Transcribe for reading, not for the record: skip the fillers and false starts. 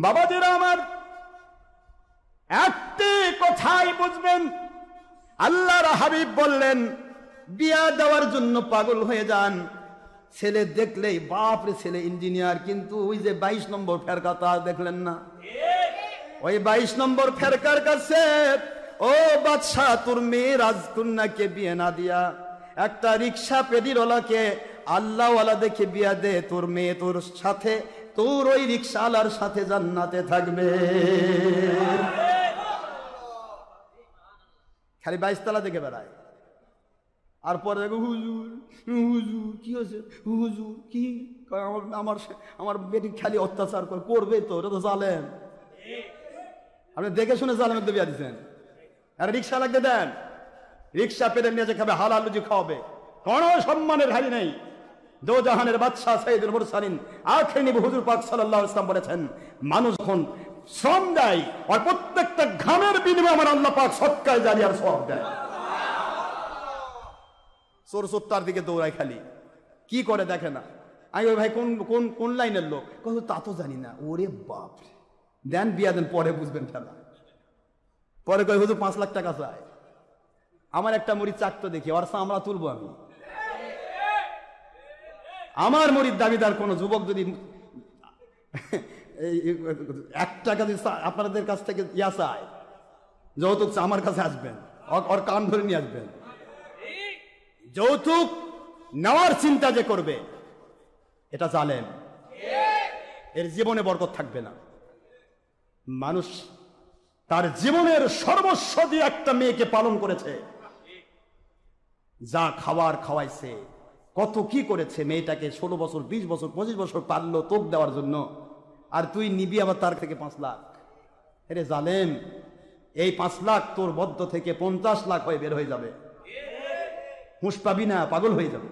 বাবাজিরা আমার, একটি কথাই বুঝবেন, আল্লাহর হাবিব বললেন বিয়া দেওয়ার জন্য পাগল হয়ে যান। ছেলে দেখলেই বাপরে ছেলে ইঞ্জিনিয়ার, কিন্তু ওই যে 22 নম্বর ফেরকা তা দেখলেন না? ওই 22 নম্বর ফেরকার কাছে, ও বাদশা, তোর মেয়ে রাজকন্যাকে বিয়ে না দিয়া একটা রিক্সা পেডিরওয়ালাকে আল্লাহওয়ালা দেখে বিয়া দে, তোর মেয়ে তোর সাথে, তোর ওই রিক্সাওয়ালার সাথে জান্নাতে থাকবে। খালি 22 তলা দেখে বেড়ায়, আর পরে দেখো হুজুর হুজুর কি হয়েছে, হুজুর কি, আমার বেটি খালি অত্যাচার করবে, তো ওটা তো জালেম। আপনি দেখে শুনে জালেমের তো বিয়া দিচ্ছেন। আর রিক্সা লাগতে দেন, রিক্সা পেতে নিয়ে যে খাবে, হালাল রুজি খাওয়াবে, কোন সম্মানের হারি নেই। দো জাহানের বাদশা সাইয়্যিদুল মুরসালিন আখেরি নবী হুজুর পাক সাল্লাল্লাহু আলাইহি ওয়াসাল্লাম বলেছেন, মানুষ যখন শ্রম দেয় আর প্রত্যেকটা ঘামের বিনিময়ে আমার আল্লাহ পাক সদকায়ে জারিয়ার সওয়াব দেয়। চোর চোরটার দিকে দৌড়ায়, খালি কি করে দেখে না। আমি ওই ভাই কোন কোন কোন লাইনের লোক, কত তা তো জানি না। ওরে বাপ, দেন বিয়া দেন, পরে বুঝবেন খেলা। পরে কই হুজুর 5 লাখ টাকা চাই। আমার একটা মুড়ি চাকতো দেখি, ওর আমরা তুলবো আমি। আমার মুড়ির দাবিদার কোন যুবক যদি 1 টাকা যদি আপনাদের কাছ থেকে ইয়া চায়, যৌতুক আমার কাছে আসবেন, ওর কান ধরে নিয়ে আসবেন। যৌতুক নেওয়ার চিন্তা যে করবে, এটা জালেম, এর জীবনে বরকত থাকবে না। মানুষ তার জীবনের সর্বস্ব দিয়ে একটা মেয়েকে পালন করেছে, যা খাওয়ার খাওয়াইছে, কত কি করেছে, মেয়েটাকে 16 বছর 20 বছর 25 বছর পারলো তোক দেওয়ার জন্য, আর তুই নিবি আবার তার থেকে 5 লাখ। এরে জালেম, এই 5 লাখ তোর বদ্ধ থেকে 50 লাখ হয়ে বের হয়ে যাবে, হুঁশ পাবি না, পাগল হয়ে যাবে।